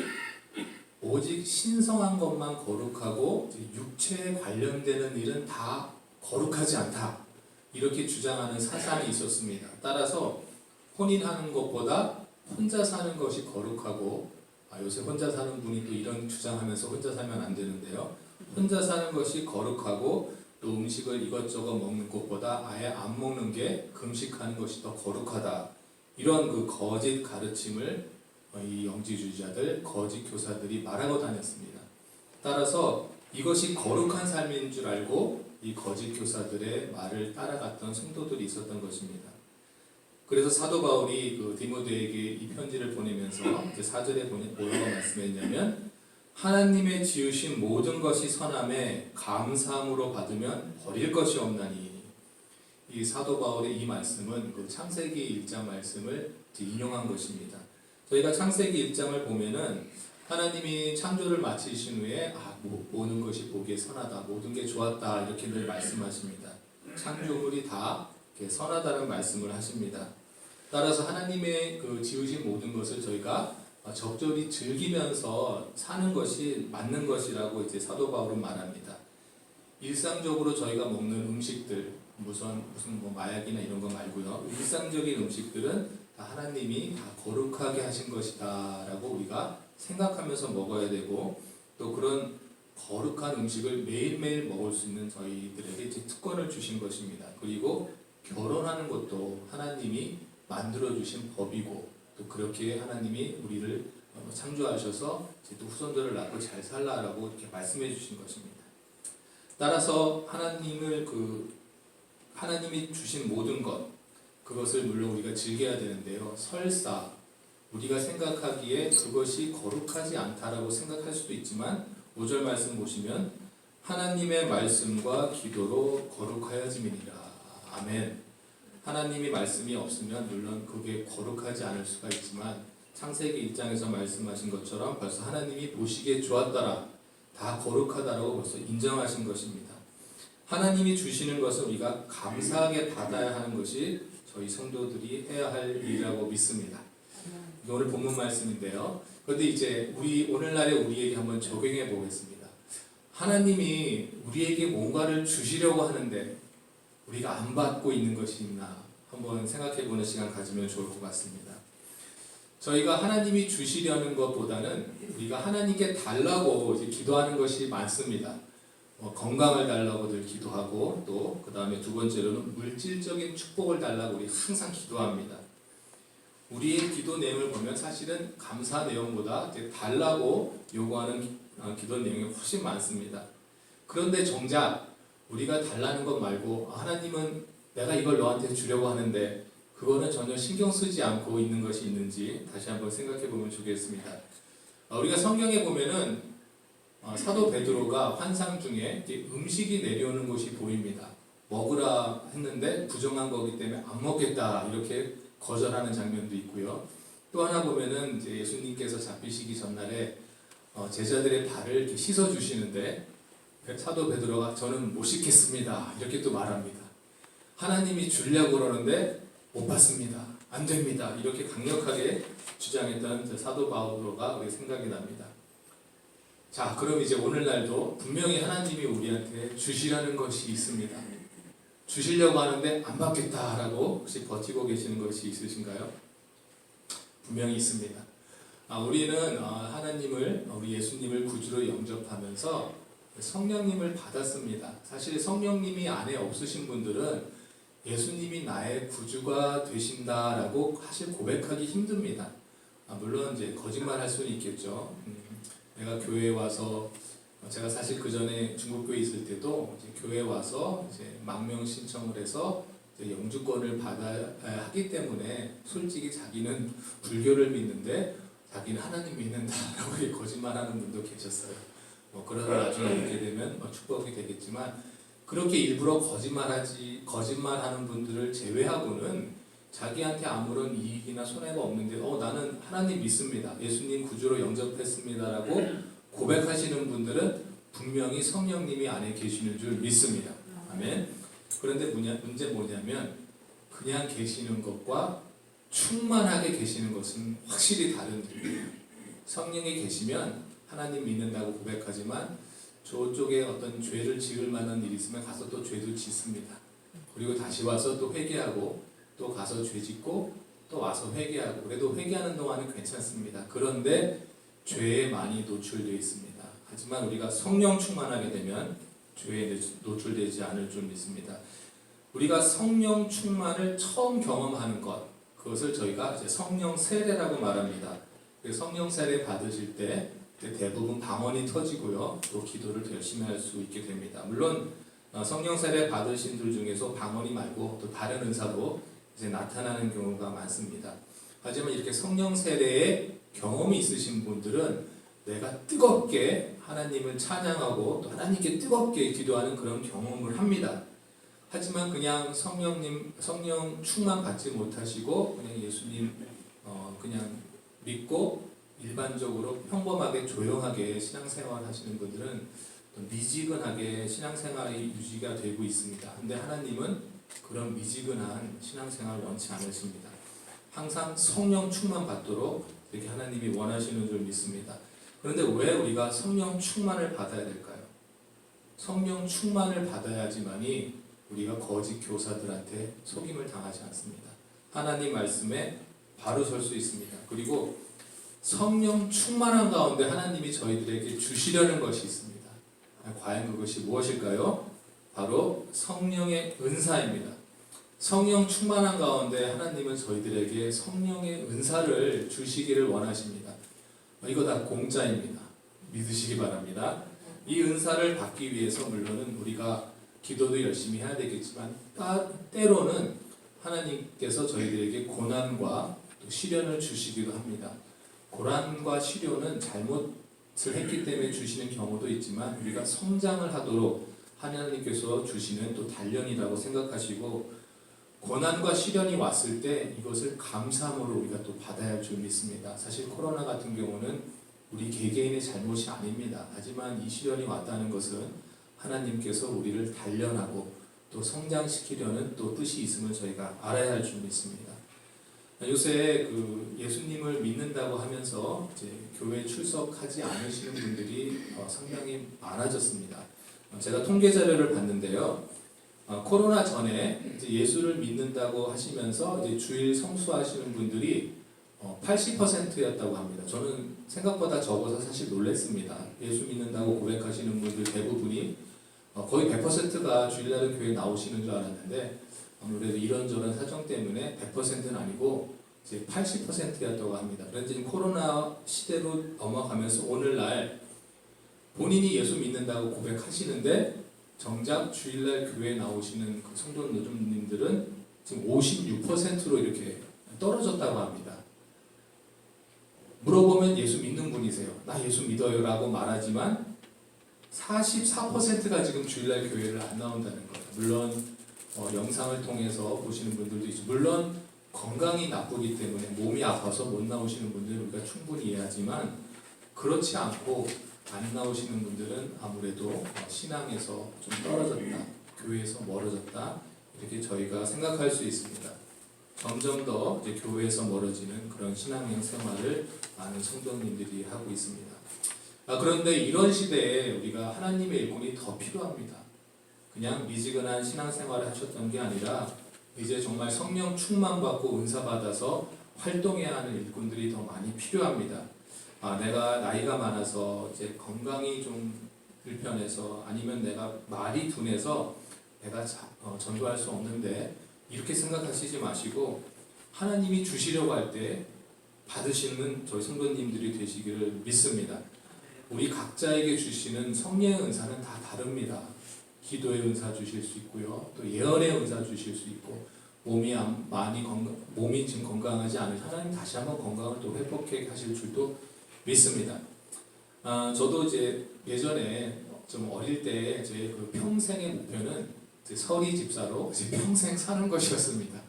오직 신성한 것만 거룩하고 육체에 관련되는 일은 다 거룩하지 않다. 이렇게 주장하는 사상이 있었습니다. 따라서 혼인하는 것보다 혼자 사는 것이 거룩하고 요새 혼자 사는 분이 또 이런 주장하면서 혼자 살면 안 되는데요. 혼자 사는 것이 거룩하고 또 음식을 이것저것 먹는 것보다 아예 안 먹는 게 금식하는 것이 더 거룩하다. 이런 그 거짓 가르침을 이 영지주의자들, 거짓 교사들이 말하고 다녔습니다. 따라서 이것이 거룩한 삶인 줄 알고 이 거짓 교사들의 말을 따라갔던 성도들이 있었던 것입니다. 그래서 사도 바울이 그 디모데에게 이 편지를 보내면서 이제 4절에 뭐라고 말씀했냐면 하나님의 지으신 모든 것이 선함에 감사함으로 받으면 버릴 것이 없나니. 이 사도 바울의 이 말씀은 그 창세기 1장 말씀을 인용한 것입니다. 저희가 창세기 1장을 보면은 하나님이 창조를 마치신 후에 모든 것이 보기에 선하다, 모든 게 좋았다 이렇게 늘 말씀하십니다. 창조물이 다 선하다는 말씀을 하십니다. 따라서 하나님의 그 지으신 모든 것을 저희가 적절히 즐기면서 사는 것이 맞는 것이라고 이제 사도 바울은 말합니다. 일상적으로 저희가 먹는 음식들 무슨 뭐 마약이나 이런 거 말고요. 일상적인 음식들은 다 하나님이 다 거룩하게 하신 것이다라고 우리가 생각하면서 먹어야 되고 또 그런 거룩한 음식을 매일매일 먹을 수 있는 저희들에게 이제 특권을 주신 것입니다. 그리고 결혼하는 것도 하나님이 만들어 주신 법이고 또 그렇게 하나님이 우리를 창조하셔서 또 후손들을 낳고 잘 살라라고 이렇게 말씀해 주신 것입니다. 따라서 하나님이 주신 모든 것 그것을 물론 우리가 즐겨야 되는데요. 설사 우리가 생각하기에 그것이 거룩하지 않다라고 생각할 수도 있지만 5절 말씀 보시면 하나님의 말씀과 기도로 거룩하여짐이니라. 아멘. 하나님이 말씀이 없으면 물론 그게 거룩하지 않을 수가 있지만 창세기 1장에서 말씀하신 것처럼 벌써 하나님이 보시기에 좋았더라, 다 거룩하다라고 벌써 인정하신 것입니다. 하나님이 주시는 것을 우리가 감사하게 받아야 하는 것이 저희 성도들이 해야 할 일이라고 믿습니다. 이게 오늘 본문 말씀인데요. 그런데 이제 오늘날에 우리에게 한번 적용해 보겠습니다. 하나님이 우리에게 뭔가를 주시려고 하는데 우리가 안 받고 있는 것이 있나 한번 생각해 보는 시간 가지면 좋을 것 같습니다. 저희가 하나님이 주시려는 것보다는 우리가 하나님께 달라고 이제 기도하는 것이 많습니다. 건강을 달라고들 기도하고 또 그 다음에 두 번째로는 물질적인 축복을 달라고 우리 항상 기도합니다. 우리의 기도 내용을 보면 사실은 감사 내용보다 이제 달라고 요구하는 기도 내용이 훨씬 많습니다. 그런데 정작 우리가 달라는 것 말고 하나님은 내가 이걸 너한테 주려고 하는데 그거는 전혀 신경 쓰지 않고 있는 것이 있는지 다시 한번 생각해 보면 좋겠습니다. 우리가 성경에 보면은 사도 베드로가 환상 중에 음식이 내려오는 것이 보입니다. 먹으라 했는데 부정한 거기 때문에 안 먹겠다 이렇게 거절하는 장면도 있고요. 또 하나 보면은 이제 예수님께서 잡히시기 전날에 제자들의 발을 이렇게 씻어 주시는데 사도 베드로가 저는 못 씻겠습니다 이렇게 또 말합니다. 하나님이 주려고 그러는데 못 받습니다. 안 됩니다. 이렇게 강력하게 주장했던 사도 바오로가 우리 생각이 납니다. 자, 그럼 이제 오늘날도 분명히 하나님이 우리한테 주시라는 것이 있습니다. 주시려고 하는데 안 받겠다라고 혹시 버티고 계시는 것이 있으신가요? 분명히 있습니다. 우리는 하나님을, 우리 예수님을 구주로 영접하면서 성령님을 받았습니다. 사실 성령님이 안에 없으신 분들은 예수님이 나의 구주가 되신다라고 사실 고백하기 힘듭니다. 물론 이제 거짓말할 수는 있겠죠. 내가 교회에 와서 제가 사실 그 전에 중국교회 있을 때도 이제 교회에 와서 이제 망명 신청을 해서 이제 영주권을 받아야 하기 때문에 솔직히 자기는 불교를 믿는데 자기는 하나님 믿는다라고 거짓말하는 분도 계셨어요. 그러다 나중에 오게 되면 축복이 되겠지만 그렇게 일부러 거짓말하는 분들을 제외하고는 자기한테 아무런 이익이나 손해가 없는데 나는 하나님 믿습니다. 예수님 구주로 영접했습니다라고 고백하시는 분들은 분명히 성령님이 안에 계시는 줄 믿습니다. 아멘. 그런데 문제 뭐냐면 그냥 계시는 것과 충만하게 계시는 것은 확실히 다른 일이에요. 성령이 계시면 하나님 믿는다고 고백하지만 저쪽에 어떤 죄를 지을 만한 일이 있으면 가서 또 죄도 짓습니다. 그리고 다시 와서 또 회개하고 또 가서 죄 짓고 또 와서 회개하고 그래도 회개하는 동안은 괜찮습니다. 그런데 죄에 많이 노출되어 있습니다. 하지만 우리가 성령 충만하게 되면 죄에 노출되지 않을 줄 믿습니다. 우리가 성령 충만을 처음 경험하는 것, 그것을 저희가 이제 성령 세례라고 말합니다. 성령 세례 받으실 때 대부분 방언이 터지고요. 또 기도를 열심히 할 수 있게 됩니다. 물론 성령 세례 받으신 분 중에서 방언이 말고 또 다른 은사도 이제 나타나는 경우가 많습니다. 하지만 이렇게 성령 세례의 경험이 있으신 분들은 내가 뜨겁게 하나님을 찬양하고 또 하나님께 뜨겁게 기도하는 그런 경험을 합니다. 하지만 그냥 성령 충만 받지 못하시고 그냥 예수님 그냥 믿고 일반적으로 평범하게 조용하게 신앙생활 하시는 분들은 또 미지근하게 신앙생활이 유지가 되고 있습니다. 근데 하나님은 그런 미지근한 신앙생활을 원치 않으십니다. 항상 성령 충만 받도록 이렇게 하나님이 원하시는 줄 믿습니다. 그런데 왜 우리가 성령 충만을 받아야 될까요? 성령 충만을 받아야지만이 우리가 거짓 교사들한테 속임을 당하지 않습니다. 하나님 말씀에 바로 설 수 있습니다. 그리고 성령 충만한 가운데 하나님이 저희들에게 주시려는 것이 있습니다. 과연 그것이 무엇일까요? 바로 성령의 은사입니다. 성령 충만한 가운데 하나님은 저희들에게 성령의 은사를 주시기를 원하십니다. 이거 다 공짜입니다. 믿으시기 바랍니다. 이 은사를 받기 위해서 물론은 우리가 기도도 열심히 해야 되겠지만 때로는 하나님께서 저희들에게 고난과 또 시련을 주시기도 합니다. 고난과 시련은 잘못을 했기 때문에 주시는 경우도 있지만 우리가 성장을 하도록 하나님께서 주시는 또 단련이라고 생각하시고 고난과 시련이 왔을 때 이것을 감사함으로 우리가 또 받아야 할 줄 믿습니다. 사실 코로나 같은 경우는 우리 개개인의 잘못이 아닙니다. 하지만 이 시련이 왔다는 것은 하나님께서 우리를 단련하고 또 성장시키려는 또 뜻이 있음을 저희가 알아야 할 줄 믿습니다. 요새 예수님을 믿는다고 하면서 이제 교회에 출석하지 않으시는 분들이 상당히 많아졌습니다. 제가 통계 자료를 봤는데요. 코로나 전에 이제 예수를 믿는다고 하시면서 이제 주일 성수하시는 분들이 80%였다고 합니다. 저는 생각보다 적어서 사실 놀랐습니다. 예수 믿는다고 고백하시는 분들 대부분이 거의 100%가 주일날은 교회에 나오시는 줄 알았는데 아무래도 이런저런 사정 때문에 100%는 아니고 이제 80%였다고 합니다. 그런데 지금 코로나 시대로 넘어가면서 오늘날 본인이 예수 믿는다고 고백하시는데 정작 주일날 교회에 나오시는 그 성도님들은 지금 56%로 이렇게 떨어졌다고 합니다. 물어보면 예수 믿는 분이세요. 나 예수 믿어요 라고 말하지만 44%가 지금 주일날 교회를 안 나온다는 거예요. 물론 영상을 통해서 보시는 분들도 있죠. 물론 건강이 나쁘기 때문에 몸이 아파서 못 나오시는 분들은 우리가 충분히 이해하지만 그렇지 않고 안 나오시는 분들은 아무래도 신앙에서 좀 떨어졌다, 교회에서 멀어졌다 이렇게 저희가 생각할 수 있습니다. 점점 더 이제 교회에서 멀어지는 그런 신앙의 생활을 많은 성도님들이 하고 있습니다. 그런데 이런 시대에 우리가 하나님의 일꾼이 더 필요합니다. 그냥 미지근한 신앙생활을 하셨던 게 아니라 이제 정말 성령 충만받고 은사받아서 활동해야 하는 일꾼들이 더 많이 필요합니다. 내가 나이가 많아서 이제 건강이 좀 불편해서 아니면 내가 말이 둔해서 내가 전도할 수 없는데 이렇게 생각하시지 마시고 하나님이 주시려고 할 때 받으시는 저희 성도님들이 되시기를 믿습니다. 우리 각자에게 주시는 성령의 은사는 다 다릅니다. 기도의 은사 주실 수 있고요. 또 예언의 은사 주실 수 있고 몸이 지금 건강하지 않을 하나님 다시 한번 건강을 또 회복해 하실 줄도 믿습니다. 저도 이제 예전에 좀 어릴 때 제 그 평생의 목표는 이제 서리 집사로 이제 평생 사는 것이었습니다.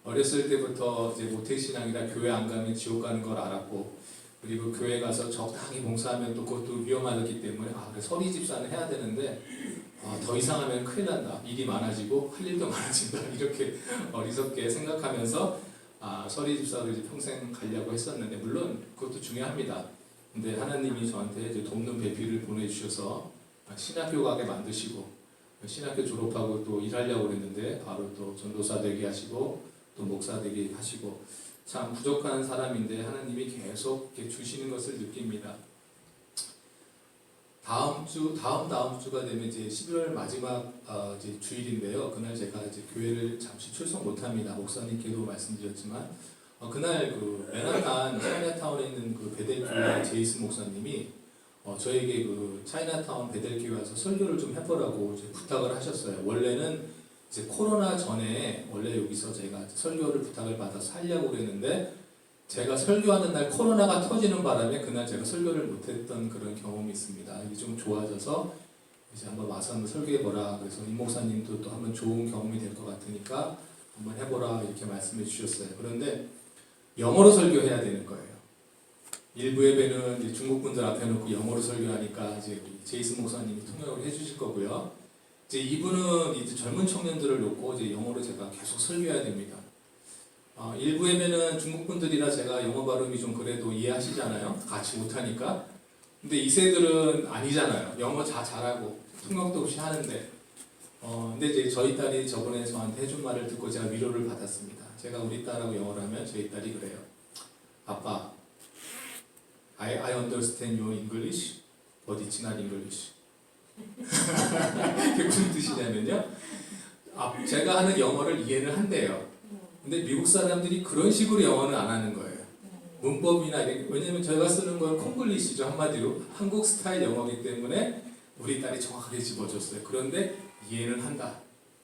어렸을 때부터 이제 모태신앙이라 교회 안 가면 지옥 가는 걸 알았고 그리고 교회 가서 적당히 봉사하면 또 그것도 위험하기 때문에 그래 서리 집사는 해야 되는데 더 이상 하면 큰일 난다. 일이 많아지고 할 일도 많아진다. 이렇게 어리석게 생각하면서 서리 집사로 이제 평생 가려고 했었는데 물론 그것도 중요합니다. 근데 하나님이 저한테 이제 돕는 배필을 보내주셔서 신학교 가게 만드시고 신학교 졸업하고 또 일하려고 했는데 바로 또 전도사 되게 하시고 또 목사 되게 하시고 참 부족한 사람인데 하나님이 계속 이렇게 주시는 것을 느낍니다. 다음 주가 되면 이제 11월 마지막 이제 주일인데요. 그날 제가 이제 교회를 잠시 출석 못합니다. 목사님께도 말씀드렸지만 그날 그 맨하탄 차이나타운에 있는 그 베델교회 제이스 목사님이 저에게 그 차이나타운 베델교회 와서 설교를 좀 해보라고 이제 부탁을 하셨어요. 원래는 이제 코로나 전에 원래 여기서 제가 설교를 부탁을 받아서 하려고 그랬는데 제가 설교하는 날 코로나가 터지는 바람에 그날 제가 설교를 못했던 그런 경험이 있습니다. 이게 좀 좋아져서 이제 한번 와서 한번 설교해보라. 그래서 임 목사님도 또 한번 좋은 경험이 될 것 같으니까 한번 해보라 이렇게 말씀해 주셨어요. 그런데 영어로 설교해야 되는 거예요. 일부 예배는 이제 중국 분들 앞에 놓고 영어로 설교하니까 이제 제이슨 목사님이 통역을 해주실 거고요. 이제 이분은 이제 젊은 청년들을 놓고 이제 영어로 제가 계속 설교해야 됩니다. 일부 예배는 중국 분들이라 제가 영어 발음이 좀 그래도 이해하시잖아요. 같이 못하니까. 근데 이 세들은 아니잖아요. 영어 다 잘하고 통역도 없이 하는데. 근데 이제 저희 딸이 저번에 저한테 해준 말을 듣고 제가 위로를 받았습니다. 제가 우리 딸하고 영어를 하면 저희 딸이 그래요. 아빠, I understand your English, but it's not English. 그게 무슨 뜻이냐면요. 제가 하는 영어를 이해를 한대요. 근데 미국 사람들이 그런 식으로 영어는 안 하는 거예요. 문법이나 왜냐면 저희가 쓰는 건 콩글리시죠. 한마디로 한국 스타일 영어이기 때문에 우리 딸이 정확하게 집어줬어요. 그런데 이해는 한다.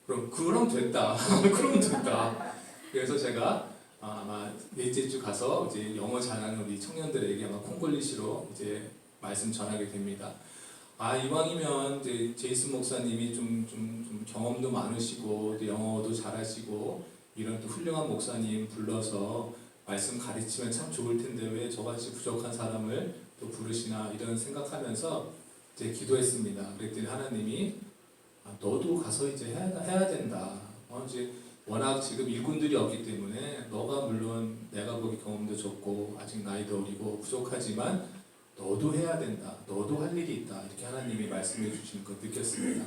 그럼 됐다. 그럼 됐다. 그래서 제가 아마 넷째 주 가서 이제 영어 잘하는 우리 청년들에게 아마 콩글리시로 이제 말씀 전하게 됩니다. 이왕이면 이제 제이슨 목사님이 좀 경험도 많으시고 또 영어도 잘하시고 이런 또 훌륭한 목사님 불러서 말씀 가르치면 참 좋을 텐데 왜 저같이 부족한 사람을 또 부르시나 이런 생각하면서 이제 기도했습니다. 그랬더니 하나님이 너도 가서 이제 해야 된다. 이제 워낙 지금 일꾼들이 없기 때문에 너가 물론 내가 보기 경험도 적고 아직 나이도 어리고 부족하지만 너도 해야 된다. 너도 할 일이 있다. 이렇게 하나님이 말씀해 주신 걸 느꼈습니다.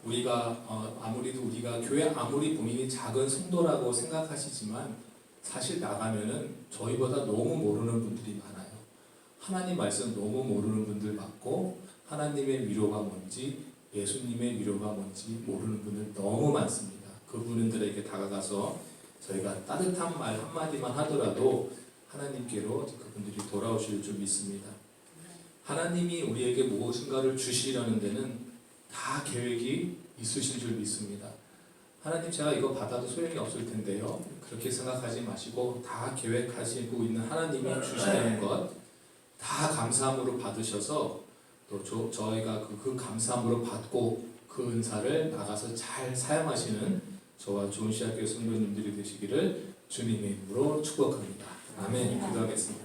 우리가 우리가 교회 아무리 본인이 작은 성도라고 생각하시지만 사실 나가면은 저희보다 너무 모르는 분들이 많아요. 하나님 말씀 너무 모르는 분들 많고 하나님의 위로가 뭔지 예수님의 위로가 뭔지 모르는 분들 너무 많습니다. 그분들에게 다가가서 저희가 따뜻한 말 한마디만 하더라도 하나님께로 그분들이 돌아오실 줄 믿습니다. 하나님이 우리에게 무엇인가를 주시려는 데는 다 계획이 있으신 줄 믿습니다. 하나님 제가 이거 받아도 소용이 없을 텐데요. 그렇게 생각하지 마시고 다 계획하시고 있는 하나님이 주시는 것 다 감사함으로 받으셔서 또 저희가 그 감사함으로 받고 그 은사를 나가서 잘 사용하시는 저와 좋은 시학교 성도님들이 되시기를 주님의 이름으로 축복합니다. 아멘. 기도하겠습니다.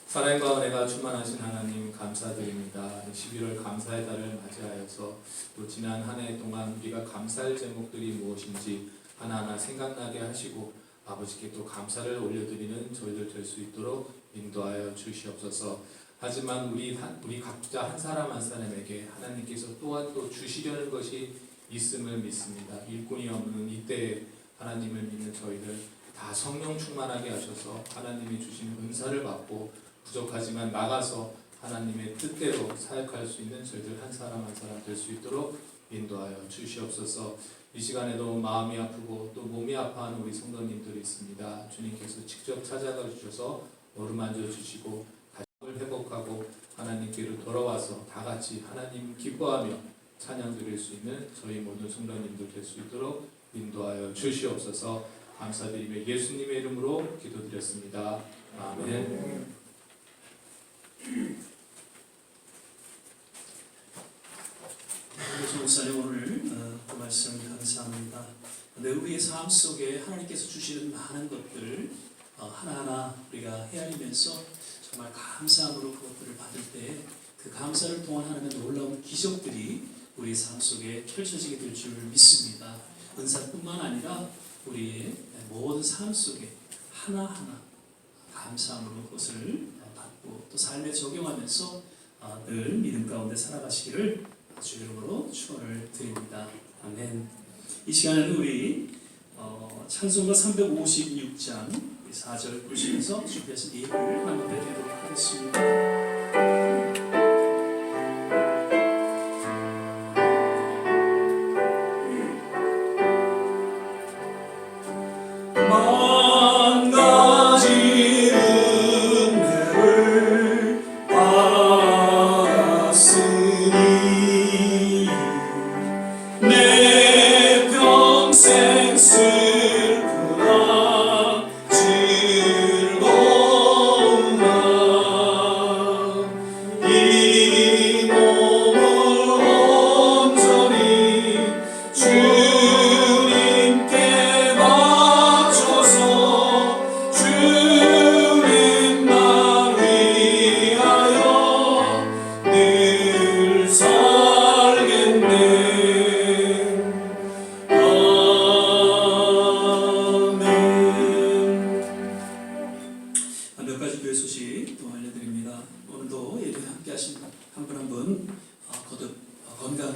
사랑과 은혜가 충만하신 하나님 감사드립니다. 11월 감사의 달을 맞이하여서 또 지난 한 해 동안 우리가 감사할 제목들이 무엇인지 하나하나 생각나게 하시고 아버지께 또 감사를 올려드리는 저희들 될 수 있도록 인도하여 주시옵소서. 하지만 우리 각자 한 사람 한 사람에게 하나님께서 또한 또 주시려는 것이 있음을 믿습니다. 일꾼이 없는 이때에 하나님을 믿는 저희들 다 성령 충만하게 하셔서 하나님이 주신 은사를 받고 부족하지만 나가서 하나님의 뜻대로 사역할 수 있는 저희들 한 사람 한 사람 될 수 있도록 인도하여 주시옵소서. 이 시간에도 마음이 아프고 또 몸이 아파하는 우리 성도님들이 있습니다. 주님께서 직접 찾아가 주셔서 어루만져 주시고 가정을 회복하고 하나님께로 돌아와서 다 같이 하나님 기뻐하며 찬양 드릴 수 있는 저희 모든 성도님들 될 수 있도록 인도하여 주시옵소서. 감사드리며 예수님의 이름으로 기도드렸습니다. 아멘. 목사님 오늘 그 말씀 감사합니다. 네, 우리의 삶 속에 하나님께서 주시는 많은 것들을 하나하나 우리가 헤아리면서 정말 감사함으로 그것들을 받을 때 그 감사를 통한 하나님의 놀라운 기적들이 우리의 삶 속에 펼쳐지게 될 줄 믿습니다. 은사뿐만 아니라 우리의 모든 삶 속에 하나하나 감사함으로 그것을 받고 또 삶에 적용하면서 늘 믿음 가운데 살아가시기를 주 이름으로 축원을 드립니다. 아멘. 이 시간에는 우리 찬송가 356장 4절 보시면서 준비해서 예배를 한번 드리도록 하겠습니다.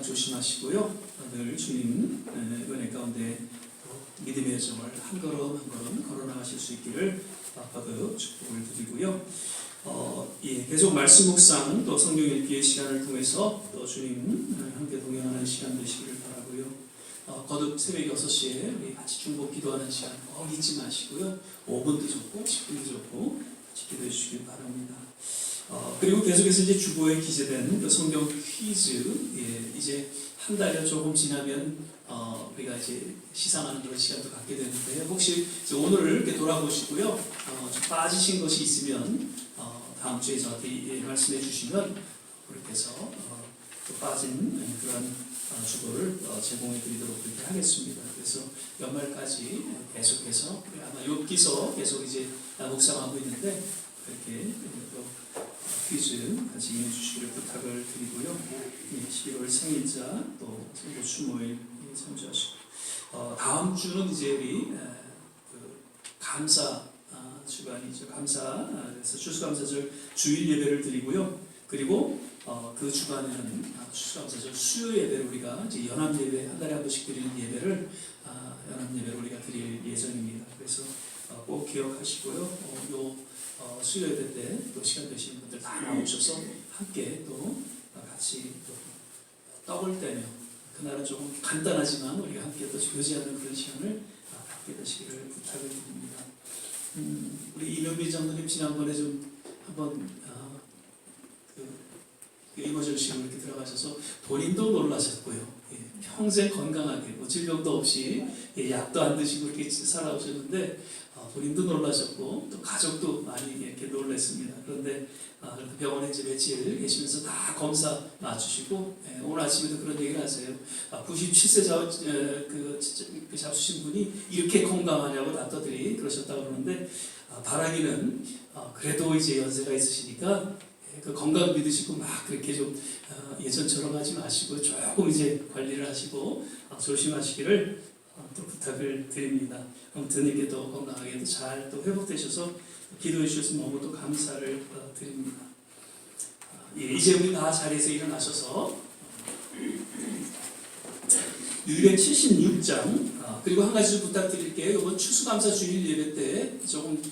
조심하시고요. 늘 주님 은혜 가운데 믿음의 여정을 한 걸음 한 걸음 걸어나가실 수 있기를 거듭 축복을 드리고요. 계속 말씀 묵상 또 성경 읽기의 시간을 통해서 또 주님 함께 동행하는 시간 되시기를 바라고요. 거듭 새벽 6시에 우리 같이 중복 기도하는 시간 꼭 잊지 마시고요. 5분도 좋고 10분도 좋고 같이 기도해 주시길 바랍니다. 그리고 계속해서 이제 주보에 기재된 그 성경 퀴즈, 이제 한 달여 조금 지나면 우리가 이제 시상하는 그런 시간도 갖게 되는데 혹시 오늘 이렇게 돌아보시고요, 좀 빠지신 것이 있으면 다음 주에 저한테 말씀해 주시면 그렇게 해서 또 빠진 그런 주보를 제공해 드리도록 그렇게 하겠습니다. 그래서 연말까지 계속해서 아마 욥기서 계속 이제 묵상하고 있는데 그렇게 또 퀴즈 같이 임해 주시기를 부탁을 드리고요. 11월 생일자 또 추모일 참조하시고 다음 주는 이제 우리 그 감사 주간이죠. 감사에서 추수감사절 주일 예배를 드리고요. 그리고 그 주간에는 추수감사절 수요 예배를 우리가 이제 연합 예배 한 달에 한 번씩 드리는 예배를 연합 예배를 우리가 드릴 예정입니다. 그래서 꼭 기억하시고요. 요 수요 예배 때 또 시간 되시는 분들 다 나오셔서 함께 또 같이 또 떡을 떼며 그날은 조금 간단하지만 우리가 함께 또 교제하는 그런 시간을 갖게 되시기를 부탁을 드립니다. 우리 이명비 장로님 지난번에 좀 한번 그 이머전시로 이렇게 들어가셔서 본인도 놀라셨고요. 예, 평생 건강하게 뭐 질병도 없이 약도 안 드시고 이렇게 살아오셨는데 본인도 놀라셨고 또 가족도 많이 이렇게 놀랐습니다. 그런데 병원에 이제 며칠 계시면서 다 검사 맞추시고 오늘 아침에도 그런 얘기를 하세요. 97세 그 잡수신 분이 이렇게 건강하냐고 답더들이 그러셨다고 그러는데 바라기는 그래도 이제 연세가 있으시니까 그 건강 믿으시고 막 그렇게 좀 예전처럼 하지 마시고 조금 이제 관리를 하시고 조심하시기를 또 부탁을 드립니다. 아무튼 이렇게 또 건강하게 잘 또 회복되셔서 기도해 주셔서 너무 또 감사를 드립니다. 이제 우리 다 자리에서 일어나셔서 276장 그리고 한 가지 좀 부탁드릴게요. 이번 추수감사 주일 예배 때 조금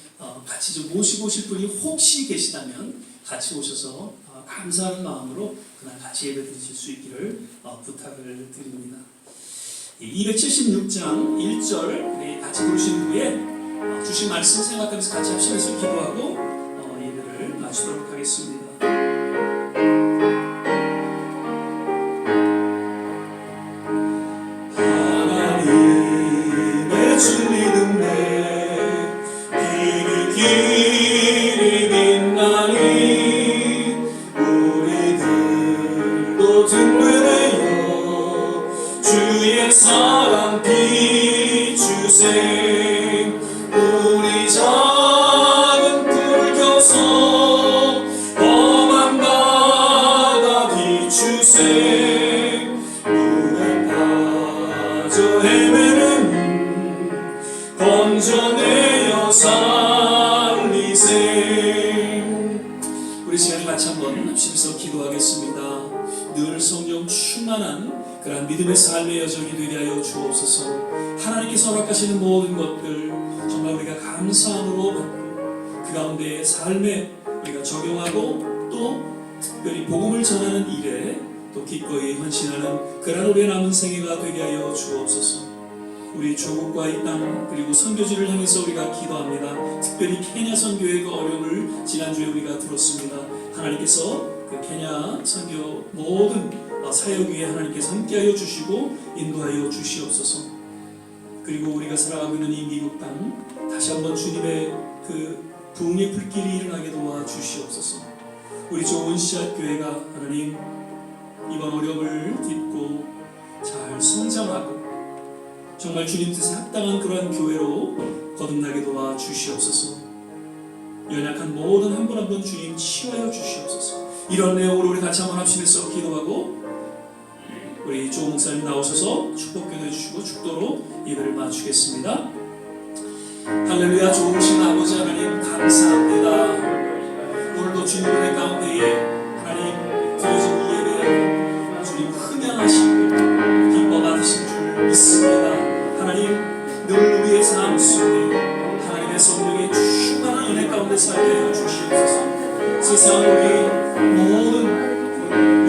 같이 좀 모시고 오실 분이 혹시 계시다면 같이 오셔서 감사하는 마음으로 그날 같이 예배 드리실 수 있기를 부탁을 드립니다. 276장 1절 같이 부르신 후에 주신 말씀 생각하면서 같이 합심해서 기도하고 예배를 마치도록 하겠습니다. 하나님의 주 믿음 내 길이 빛나니 우리들도 든든해요 주의 사랑 비추세 우리 작은 불 켜서 험한 바다 비추세 물에 빠져 헤매는 건져내어 살리세. 우리 시간에 같이 한번 합심해서 기도하겠습니다. 늘 성령 충만한 그런 믿음의 삶의 여정이 되게 하여 주옵소서. 하나님께서 허락하시는 모든 것들 정말 우리가 감사함으로 받고 그 가운데 삶에 우리가 적용하고 또 특별히 복음을 전하는 일에 또 기꺼이 헌신하는 그런 우리의 남은 생애가 되게 하여 주옵소서. 우리 조국과 이 땅 그리고 선교지를 향해서 우리가 기도합니다. 특별히 케냐 선교의 그 어려움을 지난주에 우리가 들었습니다. 하나님께서 그 케냐 선교 모든 사역 위에 하나님께서 함께하여 주시고 인도하여 주시옵소서. 그리고 우리가 살아가고 있는 이 미국 땅 다시 한번 주님의 그 부흥의 불길이 일어나게 도와 주시옵소서. 우리 좋은 씨앗 교회가 하나님 이번 어려움을 딛고 잘 성장하고 정말 주님 뜻에 합당한 그러한 교회로 거듭나게 도와 주시옵소서. 연약한 모든 한 분 한 분 주님 치유하여 주시옵소서. 이런 내용으로 우리 같이 한번 합심해서 기도하고 우리 조 목사님 나오셔서 축복기도 해주시고 축도로 예배를 마치겠습니다. 할렐루야. 좋으신 아버지 하나님 감사합니다. 오늘도 주님 은혜 가운데에 하나님 드려진 이 예배 주님 흠양하시고 기뻐 받으신 줄 믿습니다. 하나님 늘 우리의 삶 속에 하나님의 성령의 충만한 은혜 가운데 살게 하여 주시옵소서. 세상 우리 모든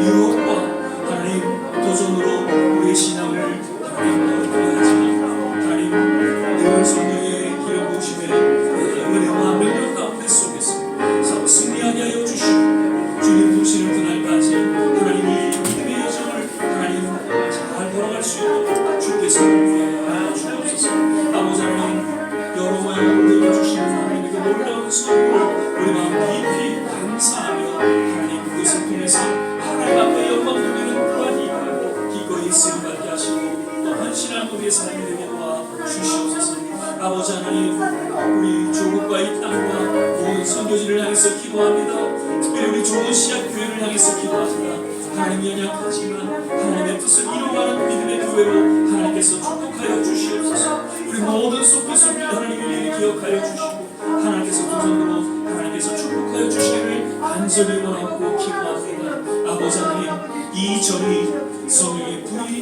유혹과 하나님 도전으로 우리의 신앙을 하나님 어려하지만 하나님 늘 성령의 기름 부으심의 은혜와 능력 가운데 속에서 승리하게 하여 주시고 주님 부르시는 그날까지 하나님이 믿음의 여정을 하나님 잘 걸어갈 수 있도록 주께서 하여 주옵소서. 아버지 하나님 여러분의 내려주시는 하나님의 그 놀라운 선물을 우리 마음 깊이 감사하며 하나님 그것을 통해서 하나님 앞에 영광 돌리는 그러한 일을 기꺼이 아버지 하나님, 우리 조국과 이 땅과 모든 선교지를 향해서 기도합니다. 특별히 우리 좋은 시작 교회를 향해서 기도합니다. 하나님 연약하지만 하나님의 뜻을 이루어가는 믿음의 교회로 하나님께서 축복하여 주시옵소서. 우리 모든 속교속들 하나님의 일을 기억하여 주시고 하나님께서 두 손으로 하나님께서 축복하여 주시기를 간절히 원하고 기도합니다. 아버지 하나님, 이 절이 성령의 불이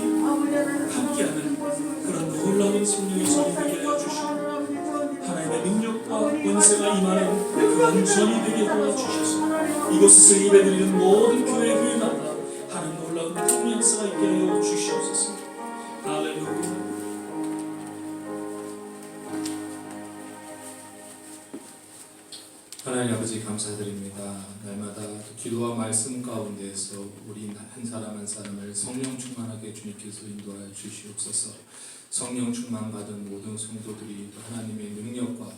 함께하는 그런 놀라운 성령의 절이 되게 하여 주시고 하나님의 능력과 권세가 임하는 그런 절이 되게 도와주셔서 이곳에서 예배드리는 모든 교회마다 하는 놀라운 풍성사가 있게 하여 주시옵소서. 할렐루야. 하나님 아버지 감사드립니다. 날마다 기도와 말씀 가운데에서 우리 한 사람 한 사람을 성령 충만하게 주님께서 인도하여 주시옵소서. 성령 충만 받은 모든 성도들이 또 하나님의 능력과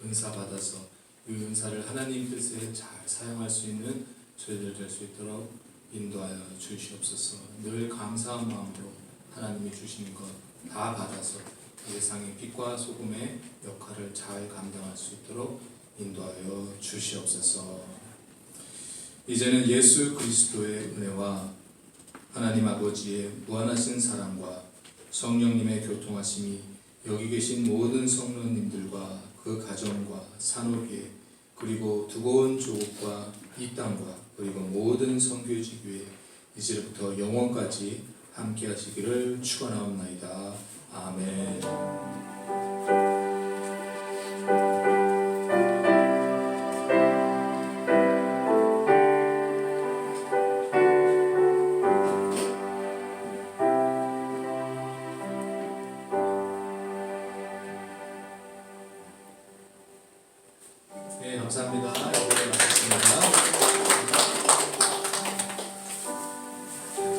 은사 받아서 그 은사를 하나님 뜻에 잘 사용할 수 있는 저희들 될 수 있도록 인도하여 주시옵소서. 늘 감사한 마음으로 하나님이 주신 것 다 받아서 세상의 빛과 소금의 역할을 잘 감당할 수 있도록 인도하여 주시옵소서. 이제는 예수 그리스도의 은혜와 하나님 아버지의 무한하신 사랑과 성령님의 교통하심이 여기 계신 모든 성도님들과 그 가정과 산업계 그리고 두고 온 조국과 이 땅과 그리고 모든 선교지 교회 이제부터 영원까지 함께 하시기를 축원하옵나이다. 아멘. 네, 감사합니다. 예배 마쳤습니다.